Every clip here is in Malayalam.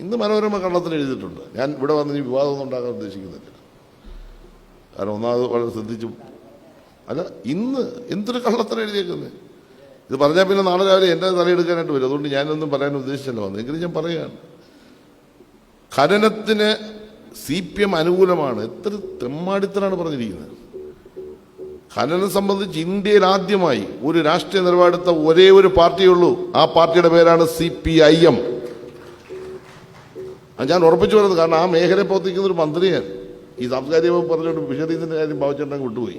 ഇന്ന് മനോരമ കള്ളത്തിന് എഴുതിയിട്ടുണ്ട്. ഞാൻ ഇവിടെ വന്ന് ഈ വിവാദമൊന്നും ഉണ്ടാക്കാൻ ഉദ്ദേശിക്കുന്നില്ല. കാരണം ഒന്നാമത് വളരെ ശ്രദ്ധിച്ചു അല്ല, ഇന്ന് എന്തൊരു കള്ളത്തിന് എഴുതിയേക്കുന്നത്. ഇത് പറഞ്ഞാൽ പിന്നെ നാളെ രാവിലെ എൻ്റെ തലയെടുക്കാനായിട്ട് വരും. അതുകൊണ്ട് ഞാനൊന്നും പറയാൻ ഉദ്ദേശിച്ചല്ലോ വന്നു. എങ്കിലും ഞാൻ പറയുകയാണ്, ഖനനത്തിന് CPM അനുകൂലമാണ്. എത്ര തെമ്മാടിത്തരാണ് പറഞ്ഞിരിക്കുന്നത്. ഖനനം സംബന്ധിച്ച് ഇന്ത്യയിൽ ആദ്യമായി ഒരു രാഷ്ട്രീയ നിലപാടെടുത്ത ഒരേ ഒരു പാർട്ടിയുള്ളൂ. ആ പാർട്ടിയുടെ പേരാണ് CPIM. ഞാൻ ഉറപ്പിച്ചു പറയുന്നത്. കാരണം ആ മേഖലയെ പ്രവർത്തിക്കുന്ന ഒരു മന്ത്രിയാണ്. ഈ സാംസ്കാരിക വകുപ്പ് പറഞ്ഞുകൊണ്ട് ഫിഷറീസിന്റെ കാര്യം ഭാവിച്ചിട്ടുണ്ടെങ്കിൽ വിട്ടുപോയി.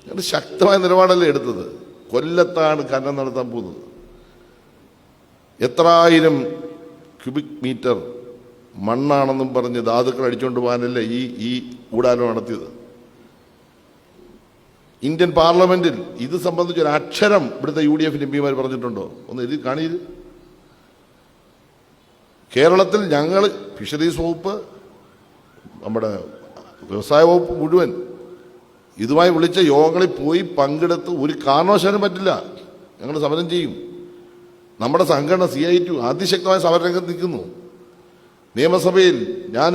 ഞങ്ങൾ ശക്തമായ നിലപാടല്ലേ എടുത്തത്. കൊല്ലത്താണ് ഖനനം നടത്താൻ പോകുന്നത്. എത്രായിരം ക്യൂബിക് മീറ്റർ മണ്ണാണെന്നും പറഞ്ഞ് ധാതുക്കൾ അടിച്ചുകൊണ്ട് പോകാനല്ലേ ഈ ഊടാലം നടത്തിയത്. ഇന്ത്യൻ പാർലമെന്റിൽ ഇത് സംബന്ധിച്ചൊരു അക്ഷരം ഇവിടുത്തെ UDF MP പറഞ്ഞിട്ടുണ്ടോ? ഒന്ന് എഴുതി കാണിയത്. കേരളത്തിൽ ഞങ്ങൾ ഫിഷറീസ് വകുപ്പ്, നമ്മുടെ വ്യവസായ വകുപ്പ് മുഴുവൻ ഇതുമായി വിളിച്ച യോഗങ്ങളിൽ പോയി പങ്കെടുത്ത് ഒരു കാരണവശാലും പറ്റില്ല, ഞങ്ങൾ സമരം ചെയ്യും. നമ്മുടെ സംഘടന CITU അതിശക്തമായ സമരരംഗത്ത് നിൽക്കുന്നു. നിയമസഭയിൽ ഞാൻ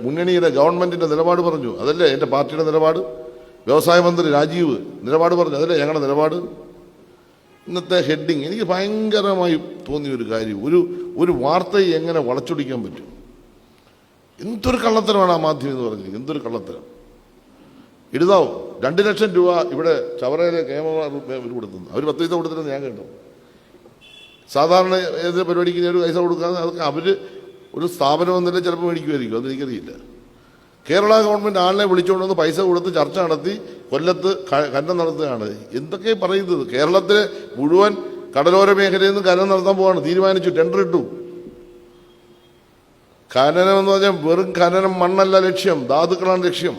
മുന്നണിയുടെ ഗവൺമെന്റിന്റെ നിലപാട് പറഞ്ഞു. അതല്ലേ എൻ്റെ പാർട്ടിയുടെ നിലപാട്. വ്യവസായ മന്ത്രി രാജീവ് നിലപാട് പറഞ്ഞു. അതല്ലേ ഞങ്ങളുടെ നിലപാട്. ഇന്നത്തെ ഹെഡിങ് എനിക്ക് ഭയങ്കരമായി തോന്നിയ ഒരു കാര്യം, ഒരു വാർത്തയെ എങ്ങനെ വളച്ചൊടിക്കാൻ പറ്റും. എന്തൊരു കള്ളത്തരമാണ് ആ മാധ്യമം എന്ന് പറഞ്ഞത്. എന്തൊരു കള്ളത്തരം. എഴുതാവോ 2 ലക്ഷം രൂപ ഇവിടെ ചവറയിലെ കേമമാർ കൊടുത്തുന്നു. അവർ 10 പൈസ കൊടുത്തില്ലെന്ന് ഞാൻ കേട്ടോ. സാധാരണ ഏത് പരിപാടിക്ക് ഒരു പൈസ കൊടുക്കാതെ അതൊക്കെ അവർ ഒരു സ്ഥാപനം എന്നില്ല ചിലപ്പോൾ മേടിക്കുമായിരിക്കും. അതെനിക്കറിയില്ല. കേരള ഗവൺമെൻറ് ആളിനെ വിളിച്ചുകൊണ്ട് വന്ന് പൈസ കൊടുത്ത് ചർച്ച നടത്തി കൊല്ലത്ത് ഖനനം നടത്തുകയാണ്. എന്തൊക്കെ പറയുന്നത്. കേരളത്തിലെ മുഴുവൻ കടലോര മേഖലയിൽ നിന്ന് ഖനനം നടത്താൻ പോവാണ്. തീരുമാനിച്ചു, ടെൻഡർ ഇട്ടു. ഖനനം എന്ന് പറഞ്ഞാൽ വെറും ഖനനം മണ്ണല്ല ലക്ഷ്യം, ധാതുക്കളാണ് ലക്ഷ്യം.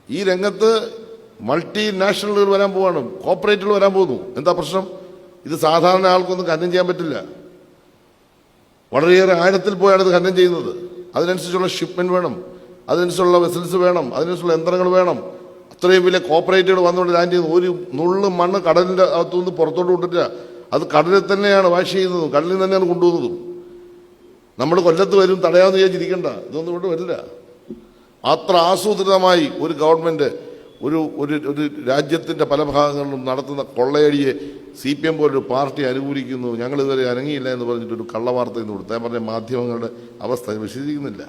ഈ രംഗത്ത് മൾട്ടിനാഷണലുകൾ വരാൻ പോവാണ്, കോർപ്പറേറ്റുകൾ വരാൻ പോകുന്നു. എന്താ പ്രശ്നം? ഇത് സാധാരണ ആൾക്കൊന്നും ഖനനം ചെയ്യാൻ പറ്റില്ല. വളരെയേറെ ആഴത്തിൽ പോയാണ് ഇത് ഖനനം ചെയ്യുന്നത്. അതിനനുസരിച്ചുള്ള ഷിപ്മെന്റ് വേണം, അതിനനുസരിച്ചുള്ള വെസൽസ് വേണം, അതിനനുസരിച്ചുള്ള യന്ത്രങ്ങൾ വേണം. അത്രയും വലിയ കോർപ്പറേറ്റുകൾ വന്നുകൊണ്ട് ലാൻഡ് ചെയ്യുന്നു. ഒരു നുള്ളു മണ്ണ് കടലിൻ്റെ അകത്തുനിന്ന് പുറത്തോട്ട് വിട്ടില്ല. അത് കടലിൽ തന്നെയാണ് വാഷ് ചെയ്യുന്നതും കടലിൽ തന്നെയാണ് കൊണ്ടുപോകുന്നതും. നമ്മൾ കൊല്ലത്ത് വരും തടയാമെന്ന് വിചാരിച്ചിരിക്കണ്ട. ഇതൊന്നും ഇവിടെ വരില്ല. അത്ര ആസൂത്രിതമായി ഒരു ഗവൺമെൻറ് ഒരു രാജ്യത്തിൻ്റെ പല ഭാഗങ്ങളിലും നടത്തുന്ന കൊള്ളയടിയെ CPM പോലൊരു പാർട്ടി അനുകൂലിക്കുന്നു. ഞങ്ങളിതുവരെ അനങ്ങിയില്ല എന്ന് പറഞ്ഞിട്ടൊരു കള്ളവാർത്ത ഇന്ന് കൊടുത്തു. ഞാൻ പറഞ്ഞ മാധ്യമങ്ങളുടെ അവസ്ഥ വിശദീകരിക്കുന്നില്ല.